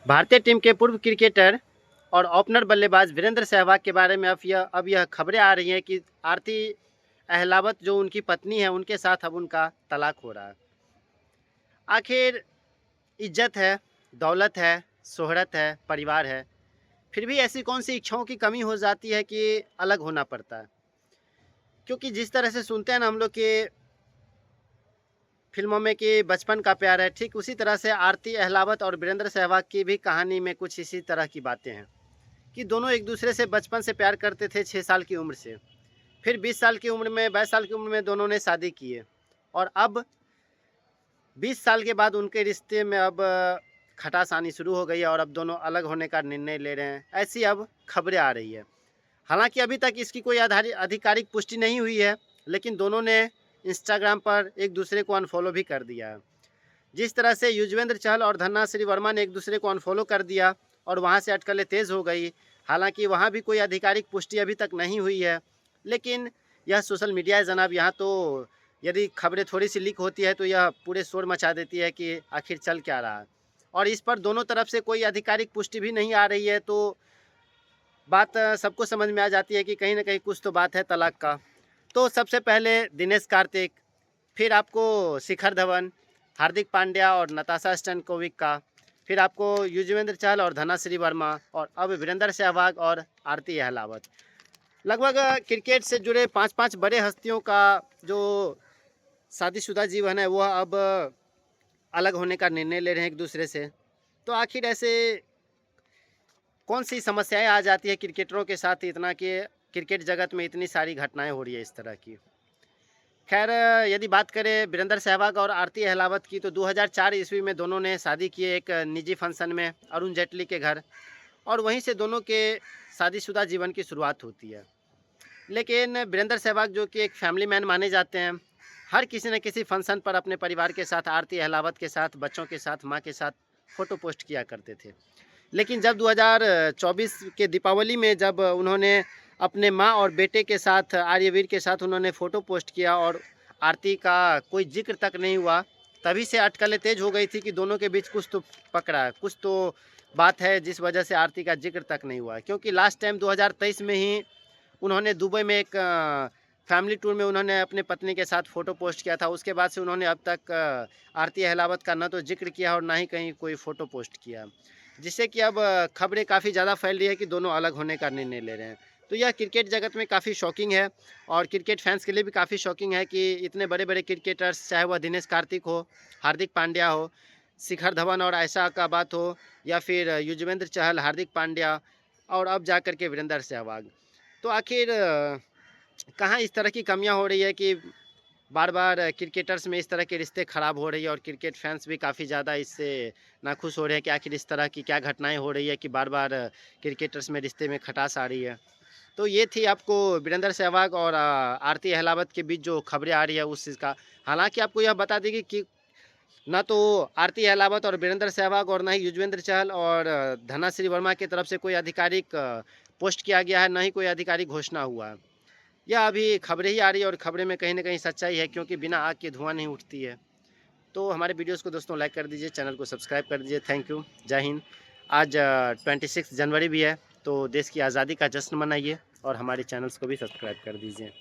भारतीय टीम के पूर्व क्रिकेटर और ओपनर बल्लेबाज वीरेंद्र सहवाग के बारे में अब यह खबरें आ रही हैं कि आरती अहलावत जो उनकी पत्नी है उनके साथ अब उनका तलाक हो रहा है। आखिर इज्जत है, दौलत है, शोहरत है, परिवार है, फिर भी ऐसी कौन सी इच्छाओं की कमी हो जाती है कि अलग होना पड़ता है। क्योंकि जिस तरह से सुनते हैं ना हम लोग के फिल्मों में कि बचपन का प्यार है, ठीक उसी तरह से आरती अहलावत और वीरेंद्र सहवाग की भी कहानी में कुछ इसी तरह की बातें हैं कि दोनों एक दूसरे से बचपन से प्यार करते थे 6 साल की उम्र से। फिर 20 साल की उम्र में 22 साल की उम्र में दोनों ने शादी की है और अब 20 साल के बाद उनके रिश्ते में अब खटास आनी शुरू हो गई है और अब दोनों अलग होने का निर्णय ले रहे हैं, ऐसी अब खबरें आ रही है। हालांकि अभी तक इसकी कोई आधिकारिक पुष्टि नहीं हुई है, लेकिन दोनों ने इंस्टाग्राम पर एक दूसरे को अनफॉलो भी कर दिया है। जिस तरह से युजवेंद्र चहल और धन्नाश्री वर्मा ने एक दूसरे को अनफॉलो कर दिया और वहां से अटकलें तेज़ हो गई। हालांकि वहां भी कोई आधिकारिक पुष्टि अभी तक नहीं हुई है, लेकिन यह सोशल मीडिया है जनाब, यहाँ तो यदि खबरें थोड़ी सी लीक होती है तो यह पूरे शोर मचा देती है कि आखिर चल क्या रहा है। और इस पर दोनों तरफ से कोई आधिकारिक पुष्टि भी नहीं आ रही है, तो बात सबको समझ में आ जाती है कि कहीं ना कहीं कुछ तो बात है तलाक का। तो सबसे पहले दिनेश कार्तिक, फिर आपको शिखर धवन, हार्दिक पांड्या और नताशा स्टैनकोविक का, फिर आपको युजवेंद्र चहल और धनाश्री वर्मा, और अब वीरेंद्र सहवाग और आरती अहलावत। लगभग क्रिकेट से जुड़े 5-5 बड़े हस्तियों का जो शादीशुदा जीवन है वह अब अलग होने का निर्णय ले रहे हैं एक दूसरे से। तो आखिर ऐसे कौन सी समस्याएं आ जाती है क्रिकेटरों के साथ इतना कि क्रिकेट जगत में इतनी सारी घटनाएं हो रही है इस तरह की। खैर, यदि बात करें वीरेंद्र सहवाग और आरती अहलावत की तो 2004 ईस्वी में दोनों ने शादी की एक निजी फंक्शन में अरुण जेटली के घर, और वहीं से दोनों के शादीशुदा जीवन की शुरुआत होती है। लेकिन वीरेंद्र सहवाग जो कि एक फैमिली मैन माने जाते हैं, हर किसी न किसी फंक्शन पर अपने परिवार के साथ, आरती अहलावत के साथ, बच्चों के साथ, माँ के साथ फ़ोटो पोस्ट किया करते थे। लेकिन जब 2024 के दीपावली में जब उन्होंने अपने माँ और बेटे के साथ, आर्यवीर के साथ उन्होंने फ़ोटो पोस्ट किया और आरती का कोई जिक्र तक नहीं हुआ, तभी से अटकलें तेज़ हो गई थी कि दोनों के बीच कुछ तो पकड़ा है, कुछ तो बात है जिस वजह से आरती का जिक्र तक नहीं हुआ। क्योंकि लास्ट टाइम 2023 में ही उन्होंने दुबई में एक फैमिली टूर में उन्होंने अपने पत्नी के साथ फ़ोटो पोस्ट किया था। उसके बाद से उन्होंने अब तक आरती अहलावत का न तो जिक्र किया और ना ही कहीं कोई फ़ोटो पोस्ट किया, जिससे कि अब खबरें काफ़ी ज़्यादा फैल रही है कि दोनों अलग होने का निर्णय ले रहे हैं। तो यह क्रिकेट जगत में काफ़ी शॉकिंग है और क्रिकेट फैंस के लिए भी काफ़ी शॉकिंग है कि इतने बड़े-बड़े क्रिकेटर्स, चाहे वह दिनेश कार्तिक हो, हार्दिक पांड्या हो, शिखर धवन और ऐसा का बात हो, या फिर युजवेंद्र चहल, हार्दिक पांड्या, और अब जा कर के वीरेंद्र सहवाग। तो आखिर कहाँ इस तरह की कमियाँ हो रही है कि बार-बार क्रिकेटर्स में इस तरह के रिश्ते ख़राब हो रही है और क्रिकेट फैंस भी काफ़ी ज़्यादा इससे नाखुश हो रहे हैं कि आखिर इस तरह की क्या घटनाएँ हो रही है कि बार-बार क्रिकेटर्स में रिश्ते में खटास आ रही है। तो ये थी आपको वीरेंद्र सहवाग और आरती अहलावत के बीच जो खबरें आ रही है उस चीज़ का। हालाँकि आपको यह बता दें कि ना तो आरती अहलावत और वीरेंद्र सहवाग और ना ही युजवेंद्र चहल और धनाश्री वर्मा की तरफ से कोई आधिकारिक पोस्ट किया गया है, ना ही कोई आधिकारिक घोषणा हुआ है। यह अभी खबरें ही आ रही है और खबरें में कहीं न कहीं सच्चाई है, क्योंकि बिना आग के धुआँ नहीं उठती है। तो हमारे वीडियोज़ को दोस्तों लाइक कर दीजिए, चैनल को सब्सक्राइब कर दीजिए। Thank you. जय हिंद। आज 26 जनवरी भी है, तो देश की आज़ादी का जश्न मनाइए और हमारे चैनल्स को भी सब्सक्राइब कर दीजिए।